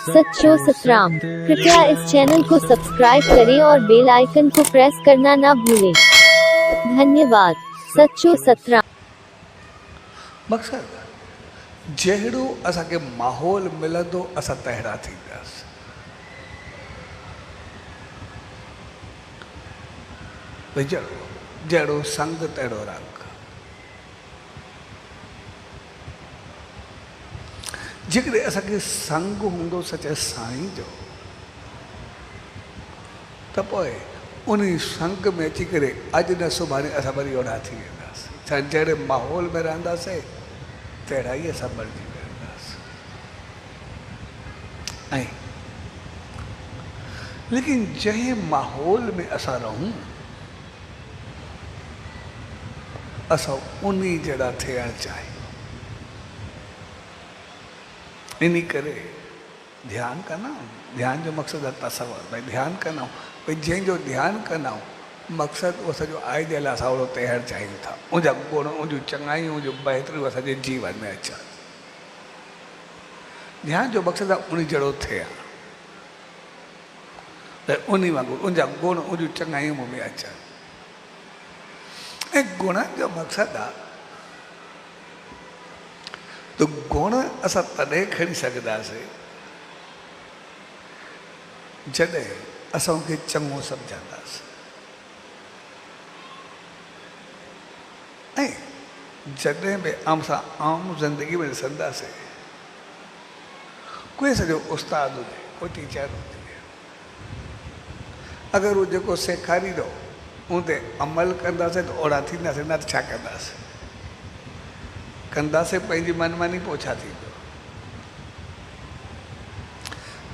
सच्चो सतराम। कृपया इस चैनल को सब्सक्राइब करें और बेल आइकन को प्रेस करना ना भूलें। धन्यवाद। सच्चो सतराम। मकसद जहिड़ो असांखे माहौल मिलंदो असां तहिड़ा थींदासीं। भई जहिड़ो संग तहिड़ो रंग। जेकॾहिं असांखे संग हूंदो सचे साईं जो त पोइ उन संग में अची करे अॼु न सुभाणे असां वरी ओड़ा थी वेंदासीं। छा जहिड़े माहौल में रहंदासीं तहिड़ा ई असां बणिजी वेंदासीं। ऐं लेकिन जंहिं माहौल में असां रहूं असां उन जहिड़ा थियणु चाहियूं। इन करे ध्यानु कंदा आहियूं। ध्यान जो मक़सदु आहे तसवर। भई ध्यानु कंदा आहियूं। भई जंहिंजो ध्यानु कंदा आहियूं मक़सदु उहो सॼो आइडियल असां ओड़ो तैयारु चाहियूं था। उनजा गुण उनजूं चङायूं उनजूं बहितरियूं असांजे जीवन में अचनि। ध्यान जो मक़सदु आहे उन जहिड़ो थिए त उन वांगुरु उनजा गुण उनजूं चङायूं मूं में अचनि। ऐं गुणनि जो मक़सदु आहे त गुण असां तॾहिं खणी सघंदासीं जॾहिं असां उनखे चङो सम्झंदासीं। ऐं जॾहिं बि असां आम ज़िंदगी में ॾिसंदासीं कोई सॼो उस्तादु हुजे कोई टीचर हुजे अगरि उहो जेको सेखारींदो उन ते अमल कंदासीं त ओड़ा थींदासीं न त छा कंदासीं। कंदासीं पंहिंजी मनमानी पोइ छा थींदो।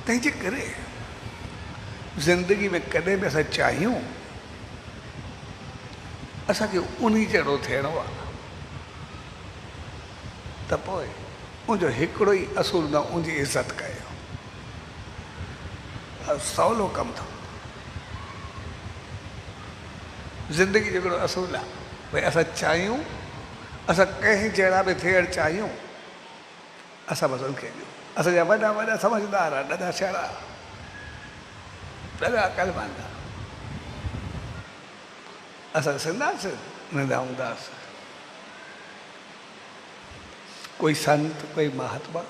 तंहिंजे करे ज़िंदगी में कॾहिं बि असां चाहियूं असांखे उन जहिड़ो थियणो आहे त पोइ उनजो हिकिड़ो ई असूल न उनजी इज़त कयो। सवलो कमु अथव। ज़िंदगी जो हिकिड़ो असूल आहे भई असां चाहियूं असां कंहिं जहिड़ा बि थियणु चाहियूं असां बसि उनखे ॾियूं। असांजा वॾा वॾा समझदार ॾाढा सियाणा ॾाढा अक़लमंद असां ॾिसंदासीं नंढा हूंदासीं कोई संत कोई महात्मा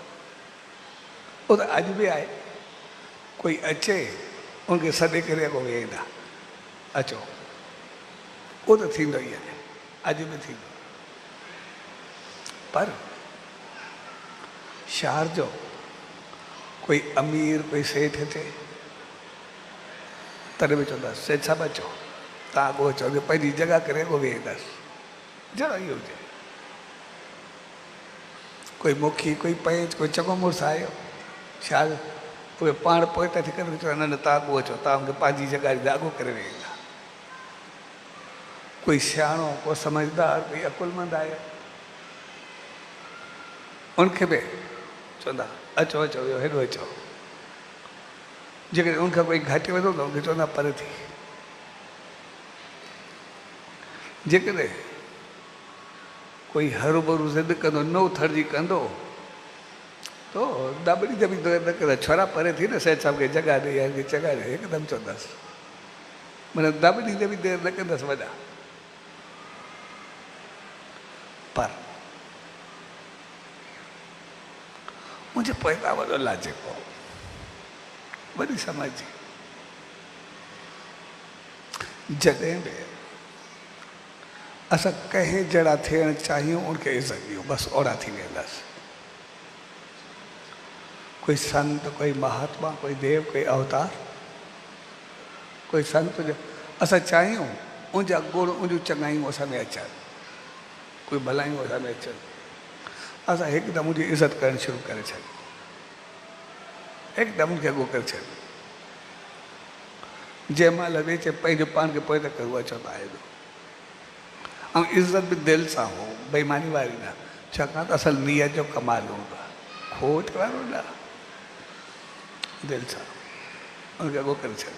उहो त अॼु बि आहे। कोई अचे उनखे सॾे करे अॻो वेहंदा अचो उहो त थींदो ई आहे अॼु बि थींदो। पर शहर जो कोई अमीर कोई सेठ अचे तॾहिं बि चवंदासीं सेठ साहिबु अचो तव्हां अॻो अचो की पंहिंजी जॻह करे अॻो वेहंदासीं जहिड़ो इहो हुजे। कोई मुखी कोई पंच कोई चङो मुड़ुसु आयो छा उहे पाण पोइ था थी करे चवंदा न तव्हां अॻो अचो तव्हां मूंखे पंहिंजी जॻह ॾींदा अॻो करे वेहंदा। कोई सियाणो कोई समझदार कोई अकुलमंद आयो उनखे बि चवंदा अचो अचो वियो हेॾो अचो। जेकॾहिं उनखां कोई घटि वेंदो त उनखे चवंदा परे थी। जेकॾहिं कोई हरू भरू ज़िद कंदो नओ थरजी कंदो तो दॿड़ी दॿी न कंदा छोरा परे थी न सेठ साहिब खे जॻह ॾे या जॻह ॾे हिकदमि चवंदासीं माना दॿड़ी दॿी देरि न कंदासीं वॾा। पर मुंहिंजे पोइ वॾो लाजेको वॾी समझ जॾहिं बि असां कंहिं जहिड़ा थियणु चाहियूं उनखे इज़त ॾियूं बसि ओड़ा थी वेंदासीं। कोई संत कोई महात्मा कोई देव कोई अवतार कोई संत जो असां चाहियूं उनजा गुण उनजूं चङायूं असां में अचनि कोई भलायूं असां में अचनि असां हिकदमि उनजी इज़त करणु शुरू करे छॾियूं हिकदमि उनखे अॻो करे छॾियूं। जंहिं महिल वेचे पंहिंजो पाण खे पोइ त करूं अचो त आहे ऐं इज़त बि दिलि सां हो बेईमानी वारी न छाकाणि त असल नियत जो कमाल हूंदो आहे खोट वारो न दिलि सां उनखे अॻो करे छॾियो।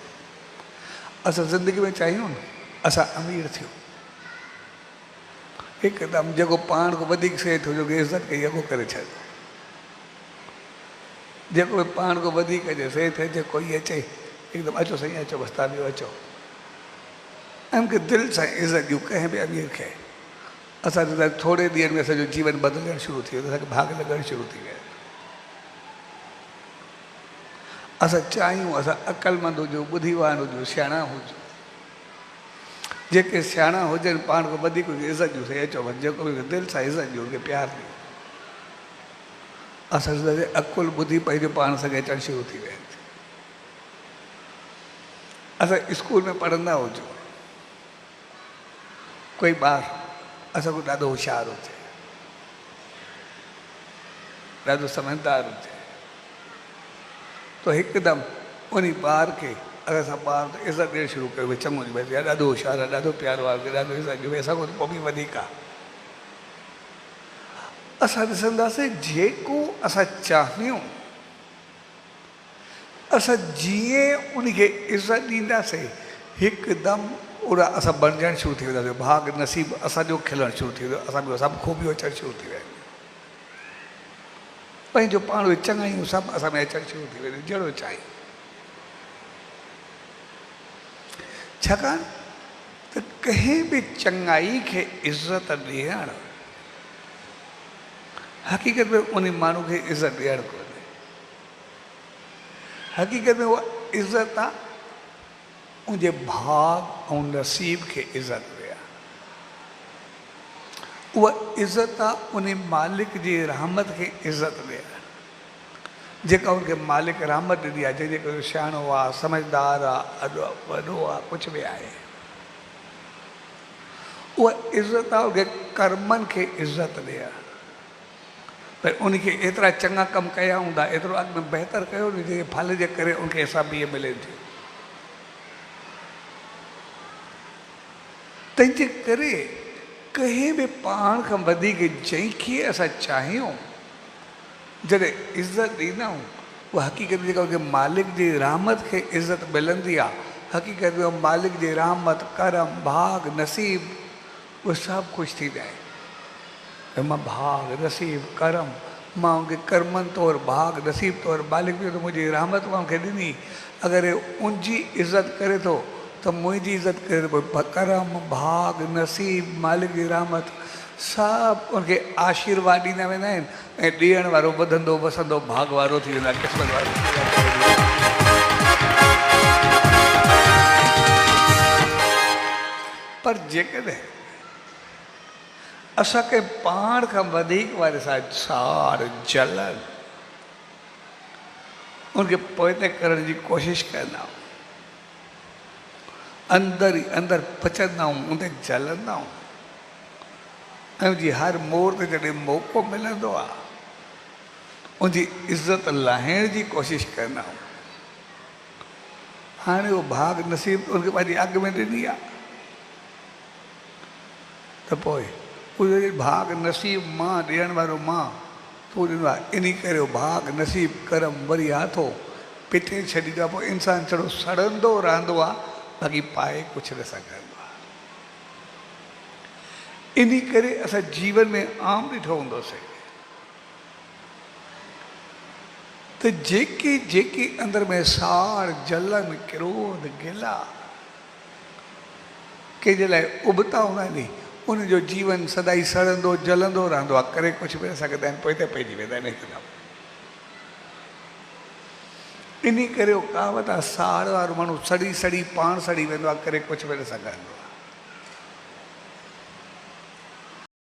असां ज़िंदगी में चाहियूं न असां अमीर थियूं हिकदमि जेको पाण खां वधीक सेठ हुजे इज़त कई अॻो करे छॾियो जेको बि पाण को वधीक कजे से थिए कोई अचे एकदम अचो साईं अचो बसि तव्हां बि अचो ऐं मूंखे दिलि सां इज़त ॾियूं कंहिं बि अमीर खे असां थोरे ॾींहंनि में असांजो जीवन बदिलणु शुरू थी वियो असांखे भाग लॻणु शुरू थी विया असां चाहियूं असां अक़लमंद हुजूं ॿुधीवान हुजूं सियाणा हुजूं जेके सियाणा हुजनि पाण खां वधीक इज़त ॾियूं साईं अचो बसि जेको बि दिलि सां इज़त ॾियूं उनखे प्यार ॾियूं असां अकुल ॿुधी पंहिंजो पाण सां अचणु शुरू थी विया आहिनि असां स्कूल में पढ़ंदा हुजूं कोई ॿार असांखो ॾाढो होशियारु हुजे ॾाढो समझदार हुजे तो हिकदमि उन ॿार खे अगरि असां ॿार ते इज़त ॾियणु शुरू कयो भई चङो भई यार ॾाढो होशियारु आहे ॾाढो प्यारो आहे ॾाढो इज़त ॾियो असांखो पोइ बि वधीक आहे असां ॾिसंदासीं जेको असां चाहियूं असां जीअं उनखे इज़त ॾींदासीं हिकदमि ओड़ा असां बणजणु शुरू थी वेंदासीं भाग नसीब असांजो खिलणु शुरू थी वेंदो असांजो सभु खूबियूं अचणु शुरू थी विया आहिनि पंहिंजो पाण उहे चङायूं सभु असां में अचणु शुरू थी वेंदियूं जहिड़ो चाहे छाकाणि त कंहिं बि चङाई खे इज़त ॾियणु हक़ीक़त में उन माण्हू खे इज़त ॾियणु कोन्हे हक़ीक़त में उहा इज़त आहे उनजे भाग ऐं नसीब खे इज़त ॾियणु उहा इज़त आहे उन मालिक जी रहमत खे इज़त ॾियणु जेका उनखे मालिक रहमत ॾिनी आहे जंहिंजे करे सियाणो आहे समझदार आहे वॾो आहे कुझु बि आहे उहा इज़त आहे उनखे कर्मनि खे इज़त ॾियणु भई उनखे एतिरा चङा कमु कया हूंदा एतिरो अॻु में बहितर कयो न जंहिंजे फल जे करे उनखे हिसाब इहे मिले थी तंहिंजे करे कंहिं बि पाण खां वधीक जंहिंखे असां चाहियूं जॾहिं इज़त ॾींदा आहियूं उहा हक़ीक़त जेका उनखे मालिक जी रहमत खे इज़त मिलंदी आहे हक़ीक़त में मालिक जी रहमत करम भाग नसीब उहे सभु ख़ुशि थींदा आहिनि मां भाग नसीब करम मां उनखे कर्मनि तौरु भाग नसीब तौरु मालिक जो त मुंहिंजी रहमत मां मूंखे ॾिनी अगरि उनजी इज़त करे थो त मुंहिंजी इज़त करे थो करम भाग नसीब मालिक जी रहमत सभु उनखे आशीर्वाद ॾींदा वेंदा आहिनि ऐं ॾियण वारो वधंदो वसंदो भाग वारो थी वेंदो आहे क़िस्मत वारो थी वेंदो आहे पर जेकॾहिं असांखे पाण खां वधीक वारे सां साड़ जलन उनखे पोइते करण जी कोशिशि कंदा आहियूं अंदरि ई अंदरि पचंदा आहियूं उन ते जलंदा आहियूं ऐं जी हर मोड़ ते जॾहिं मौक़ो मिलंदो आहे उनजी इज़त लाहिण जी कोशिशि कंदा आहियूं हाणे उहो भाग नसीब उनखे पंहिंजी अॻु में ॾिनी आहे त पोइ उहे भाग नसीब मां ॾियण वारो मां तूं ॾिनो आहे इन करे भाग नसीब करम वरी हथो पिटे छॾींदो आहे पोइ इंसानु छड़ो सड़ंदो रहंदो आहे बाक़ी पाए कुझु न सघंदो आहे इन करे असां जीवन में आम ॾिठो हूंदोसीं त जेके जेके अंदरि में साड़ जलन क्रोध गिला कंहिंजे लाइ उबता हूंदा आहिनि उनजो जीवन सदाई सड़ंदो जलंदो रहंदो आहे करे कुझु बि न सघंदा आहिनि पोइ त पइजी वेंदा आहिनि हिकदमि इन करे उहो कहावत आहे साड़ वारो माण्हू सड़ी सड़ी पाण सड़ी वेंदो आहे करे कुझु बि न सघंदो आहे